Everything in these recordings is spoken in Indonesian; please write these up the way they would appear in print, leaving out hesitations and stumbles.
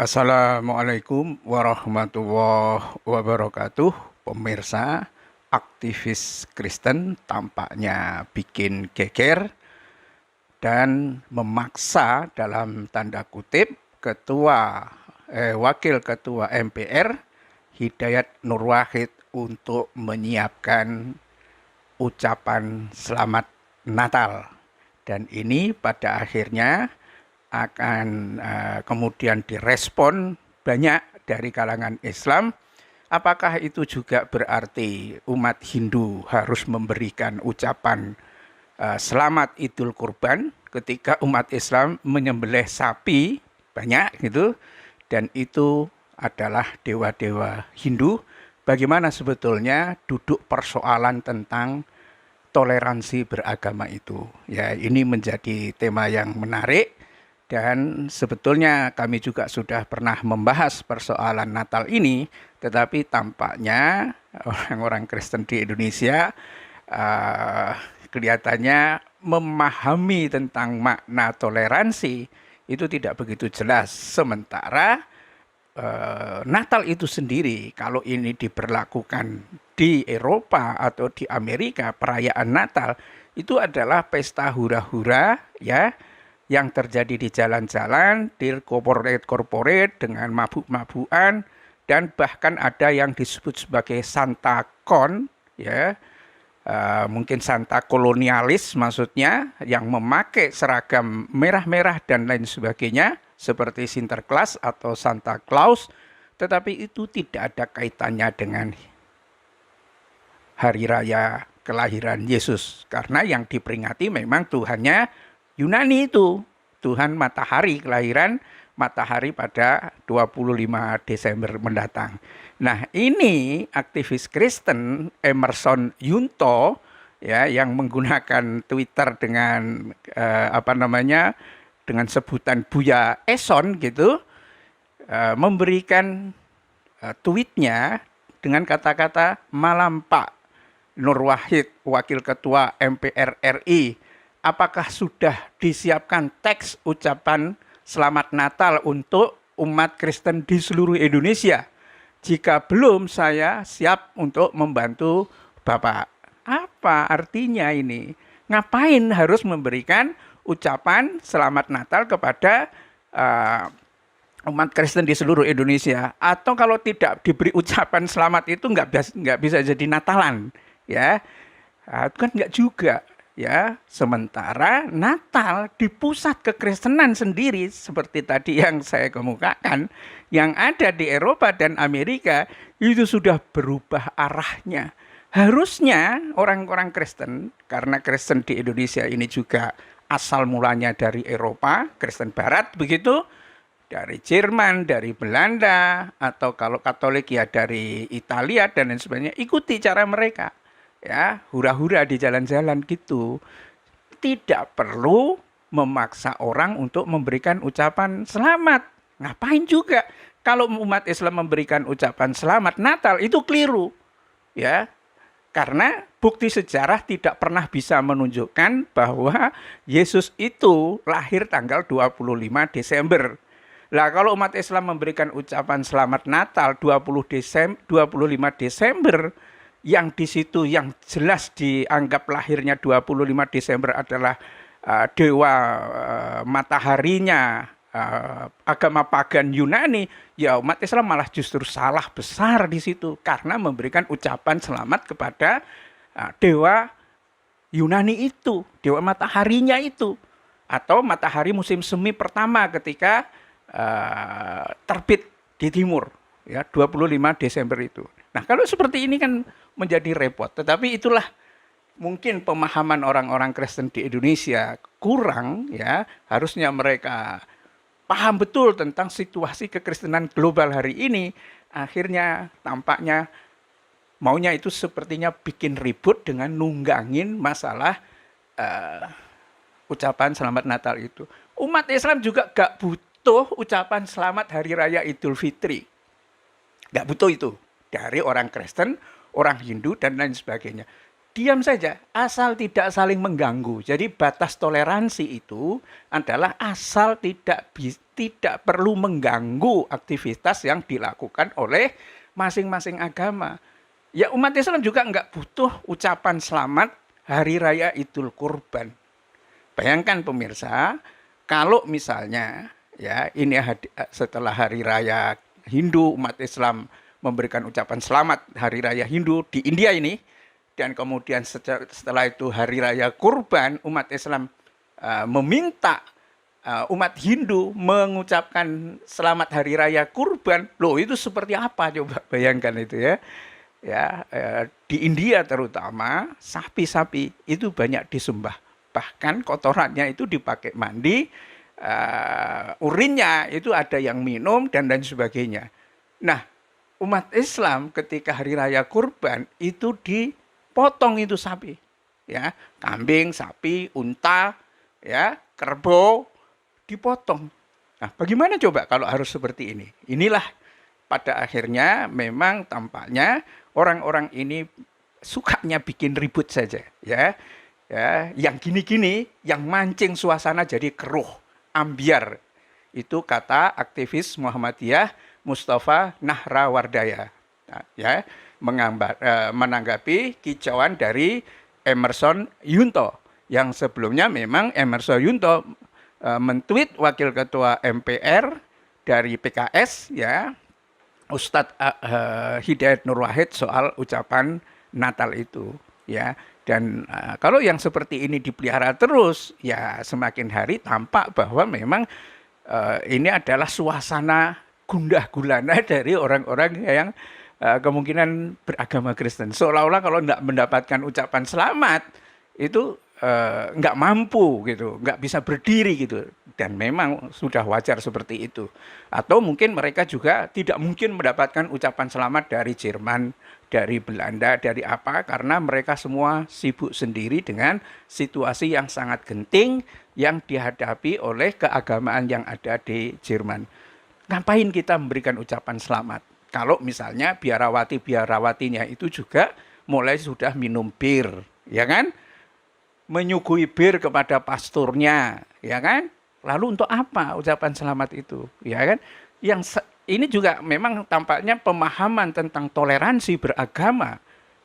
Assalamualaikum warahmatullahi wabarakatuh. Pemirsa, aktivis Kristen tampaknya bikin geger dan memaksa dalam tanda kutip Wakil Ketua MPR Hidayat Nur Wahid untuk menyiapkan ucapan selamat Natal. Dan ini pada akhirnya akan kemudian direspon banyak dari kalangan Islam. Apakah itu juga berarti umat Hindu harus memberikan ucapan selamat Idul Kurban ketika umat Islam menyembelih sapi banyak gitu, dan itu adalah dewa-dewa Hindu? Bagaimana sebetulnya duduk persoalan tentang toleransi beragama itu? Ya, ini menjadi tema yang menarik. Dan sebetulnya kami juga sudah pernah membahas persoalan Natal ini, tetapi tampaknya orang-orang Kristen di Indonesia kelihatannya memahami tentang makna toleransi itu tidak begitu jelas. Sementara Natal itu sendiri, kalau ini diberlakukan di Eropa atau di Amerika, perayaan Natal itu adalah pesta hura-hura, ya, yang terjadi di jalan-jalan, di korporat dengan mabuk-mabukan, dan bahkan ada yang disebut sebagai Santa Con, ya, mungkin Santa kolonialis maksudnya, yang memakai seragam merah-merah dan lain sebagainya, seperti Sinterklas atau Santa Claus, tetapi itu tidak ada kaitannya dengan hari raya kelahiran Yesus, karena yang diperingati memang Tuhannya Yunani, itu Tuhan matahari, kelahiran matahari pada 25 Desember mendatang. Nah, ini aktivis Kristen Emerson Yunto, ya, yang menggunakan Twitter dengan dengan sebutan Buya Eson gitu, memberikan tweetnya dengan kata-kata, "Malam Pak Nur Wahid, Wakil Ketua MPR RI, apakah sudah disiapkan teks ucapan selamat Natal untuk umat Kristen di seluruh Indonesia? Jika belum, saya siap untuk membantu Bapak." Apa artinya ini? Ngapain harus memberikan ucapan selamat Natal kepada umat Kristen di seluruh Indonesia? Atau kalau tidak diberi ucapan selamat itu nggak bisa jadi Natalan, ya? Kan nggak juga. Ya, sementara Natal di pusat kekristenan sendiri, seperti tadi yang saya kemukakan, yang ada di Eropa dan Amerika, itu sudah berubah arahnya. Harusnya orang-orang Kristen, karena Kristen di Indonesia ini juga asal mulanya dari Eropa, Kristen Barat begitu, dari Jerman, dari Belanda, atau kalau Katolik ya dari Italia dan lain sebagainya, ikuti cara mereka. Ya, hura-hura di jalan-jalan gitu. Tidak perlu memaksa orang untuk memberikan ucapan selamat. Ngapain juga? Kalau umat Islam memberikan ucapan selamat Natal itu keliru. Ya. Karena bukti sejarah tidak pernah bisa menunjukkan bahwa Yesus itu lahir tanggal 25 Desember. Lah, kalau umat Islam memberikan ucapan selamat Natal 25 Desember, yang di situ yang jelas dianggap lahirnya 25 Desember adalah dewa mataharinya agama pagan Yunani, ya umat Islam malah justru salah besar di situ karena memberikan ucapan selamat kepada dewa Yunani itu, dewa mataharinya itu, atau matahari musim semi pertama ketika terbit di timur, ya, 25 Desember itu. Nah, kalau seperti ini kan menjadi repot. Tetapi itulah mungkin pemahaman orang-orang Kristen di Indonesia kurang, ya. Harusnya mereka paham betul tentang situasi kekristenan global hari ini. Akhirnya tampaknya maunya itu sepertinya bikin ribut dengan nunggangin masalah ucapan selamat Natal itu. Umat Islam juga gak butuh ucapan selamat Hari Raya Idul Fitri. Gak butuh itu dari orang Kristen, orang Hindu, dan lain sebagainya. Diam saja, asal tidak saling mengganggu. Jadi batas toleransi itu adalah asal tidak perlu mengganggu aktivitas yang dilakukan oleh masing-masing agama. Ya umat Islam juga nggak butuh ucapan selamat Hari Raya Idul Kurban. Bayangkan pemirsa, kalau misalnya ya ini setelah Hari Raya Hindu, umat Islam memberikan ucapan selamat Hari Raya Hindu di India ini, dan kemudian setelah itu Hari Raya Kurban, umat Islam meminta umat Hindu mengucapkan selamat Hari Raya Kurban. Loh, itu seperti apa, coba bayangkan itu ya. Ya, di India terutama sapi-sapi itu banyak disembah, bahkan kotorannya itu dipakai mandi, urinnya itu ada yang minum dan lain sebagainya. Nah, umat Islam ketika Hari Raya Kurban itu dipotong itu sapi, ya, kambing, sapi, unta, ya, kerbau dipotong. Nah, bagaimana coba kalau harus seperti ini? Inilah pada akhirnya memang tampaknya orang-orang ini sukanya bikin ribut saja, ya. Ya, yang gini-gini yang mancing suasana jadi keruh, ambiar. Itu kata aktivis Muhammadiyah Mustafa Nahrawardaya. Nah, ya, menanggapi kicauan dari Emerson Yunto yang sebelumnya memang Emerson Yunto mentweet wakil ketua MPR dari PKS, ya, Ustadz Hidayat Nur Wahid soal ucapan Natal itu, ya. Dan kalau yang seperti ini dipelihara terus, ya semakin hari tampak bahwa memang ini adalah suasana gundah gulana dari orang-orang yang kemungkinan beragama Kristen. Seolah-olah kalau tidak mendapatkan ucapan selamat itu nggak mampu gitu, nggak bisa berdiri gitu. Dan memang sudah wajar seperti itu. Atau mungkin mereka juga tidak mungkin mendapatkan ucapan selamat dari Jerman, dari Belanda, dari apa, karena mereka semua sibuk sendiri dengan situasi yang sangat genting yang dihadapi oleh keagamaan yang ada di Jerman. Ngapain kita memberikan ucapan selamat? Kalau misalnya biarawati-biarawatinya itu juga mulai sudah minum bir, ya kan? Menyuguhi bir kepada pasturnya, ya kan? Lalu untuk apa ucapan selamat itu, ya kan? Yang ini juga memang tampaknya pemahaman tentang toleransi beragama,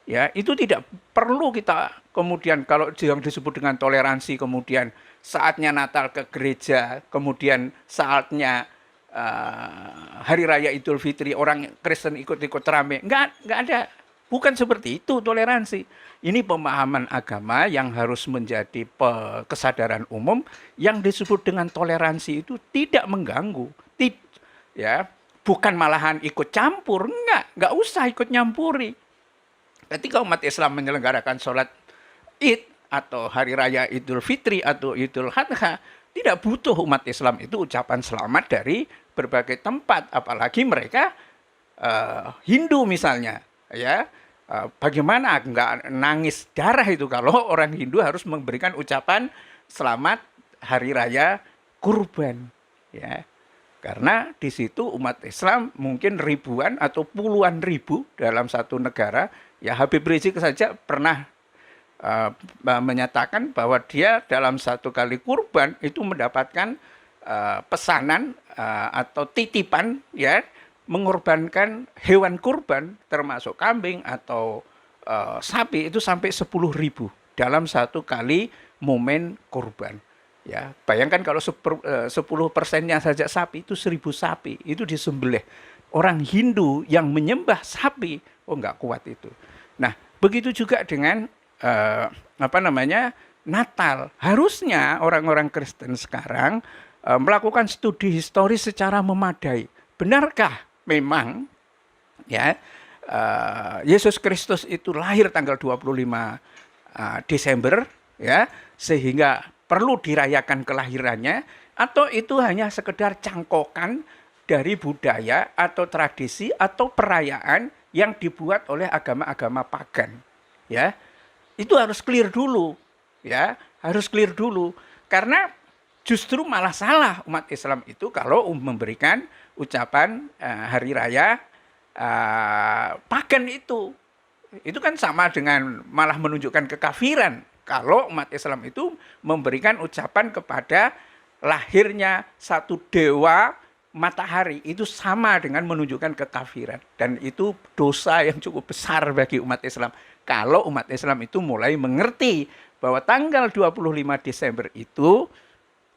ya, itu tidak perlu kita kemudian kalau yang disebut dengan toleransi kemudian saatnya Natal ke gereja, kemudian saatnya Hari Raya Idul Fitri orang Kristen ikut-ikut rame, nggak ada. Bukan seperti itu toleransi. Ini pemahaman agama yang harus menjadi kesadaran umum. Yang disebut dengan toleransi itu tidak mengganggu, ya, bukan malahan ikut campur, nggak usah ikut nyampuri. Ketika umat Islam menyelenggarakan sholat Id atau Hari Raya Idul Fitri atau Idul Adha, tidak butuh umat Islam itu ucapan selamat dari berbagai tempat, apalagi mereka Hindu misalnya, ya. Bagaimana nggak nangis darah itu kalau orang Hindu harus memberikan ucapan selamat Hari Raya Kurban, ya. Karena di situ umat Islam mungkin ribuan atau puluhan ribu dalam satu negara. Ya, Habib Rizik saja pernah menyatakan bahwa dia dalam satu kali kurban itu mendapatkan pesanan atau titipan, ya, mengorbankan hewan kurban termasuk kambing atau sapi itu sampai 10.000 dalam satu kali momen kurban. Ya, bayangkan kalau 10%-nya saja sapi itu 1.000 sapi itu disembelih. Orang Hindu yang menyembah sapi, oh nggak kuat itu. Nah, begitu juga dengan Natal. Harusnya orang-orang Kristen sekarang melakukan studi historis secara memadai. Benarkah memang, ya, Yesus Kristus itu lahir tanggal 25 Desember, ya, sehingga perlu dirayakan kelahirannya, atau itu hanya sekedar cangkokan dari budaya atau tradisi atau perayaan yang dibuat oleh agama-agama pagan, ya. Itu harus clear dulu, ya, harus clear dulu. Karena justru malah salah umat Islam itu kalau memberikan ucapan hari raya pagan itu. Itu kan sama dengan malah menunjukkan kekafiran kalau umat Islam itu memberikan ucapan kepada lahirnya satu dewa matahari itu sama dengan menunjukkan kekafiran. Dan itu dosa yang cukup besar bagi umat Islam. Kalau umat Islam itu mulai mengerti bahwa tanggal 25 Desember itu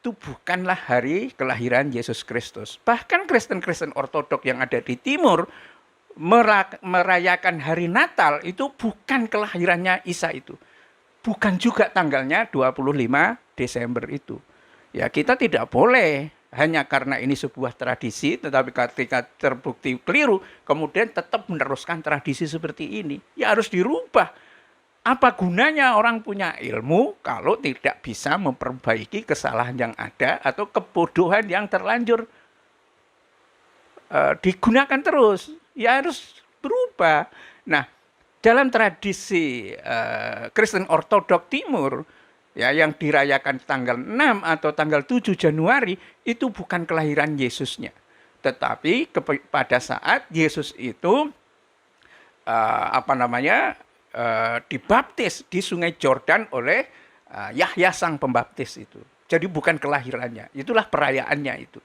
bukanlah hari kelahiran Yesus Kristus. Bahkan Kristen-Kristen Ortodok yang ada di timur merayakan hari Natal itu bukan kelahirannya Isa itu. Bukan juga tanggalnya 25 Desember itu. Ya, kita tidak boleh hanya karena ini sebuah tradisi, tetapi ketika terbukti keliru, kemudian tetap meneruskan tradisi seperti ini. Ya harus dirubah. Apa gunanya orang punya ilmu kalau tidak bisa memperbaiki kesalahan yang ada atau kebodohan yang terlanjur digunakan terus? Ya harus berubah. Nah, dalam tradisi Kristen Ortodok Timur, ya, yang dirayakan tanggal 6 atau tanggal 7 Januari, itu bukan kelahiran Yesusnya. Tetapi pada saat Yesus itu dibaptis di Sungai Jordan oleh Yahya sang pembaptis itu. Jadi bukan kelahirannya, itulah perayaannya itu.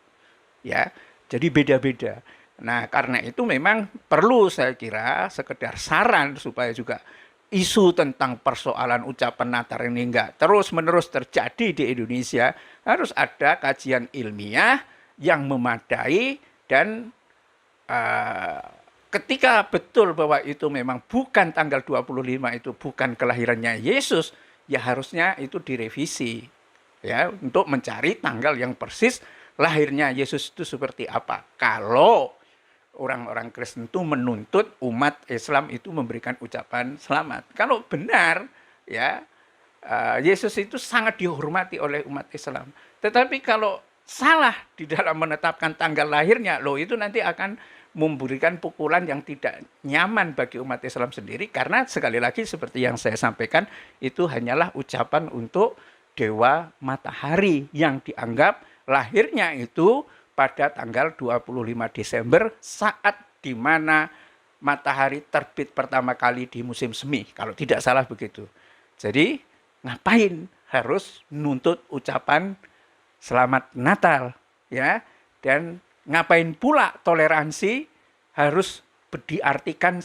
Ya, jadi beda-beda. Nah, karena itu memang perlu saya kira sekedar saran supaya juga isu tentang persoalan ucapan Natal ini enggak terus-menerus terjadi di Indonesia, harus ada kajian ilmiah yang memadai dan ketika betul bahwa itu memang bukan tanggal 25 itu bukan kelahirannya Yesus, ya harusnya itu direvisi ya untuk mencari tanggal yang persis lahirnya Yesus itu seperti apa. Kalau orang-orang Kristen itu menuntut umat Islam itu memberikan ucapan selamat. Kalau benar, ya Yesus itu sangat dihormati oleh umat Islam. Tetapi kalau salah di dalam menetapkan tanggal lahirnya, loh itu nanti akan memberikan pukulan yang tidak nyaman bagi umat Islam sendiri. Karena sekali lagi seperti yang saya sampaikan, itu hanyalah ucapan untuk dewa matahari yang dianggap lahirnya itu pada tanggal 25 Desember saat di mana matahari terbit pertama kali di musim semi, kalau tidak salah begitu. Jadi ngapain harus nuntut ucapan selamat Natal, ya? Dan ngapain pula toleransi harus diartikan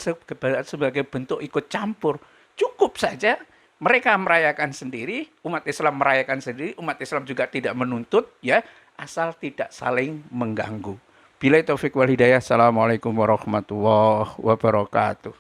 sebagai bentuk ikut campur? Cukup saja mereka merayakan sendiri, umat Islam merayakan sendiri, umat Islam juga tidak menuntut, ya, asal tidak saling mengganggu. Billahi taufik wal hidayah. Assalamualaikum warahmatullahi wabarakatuh.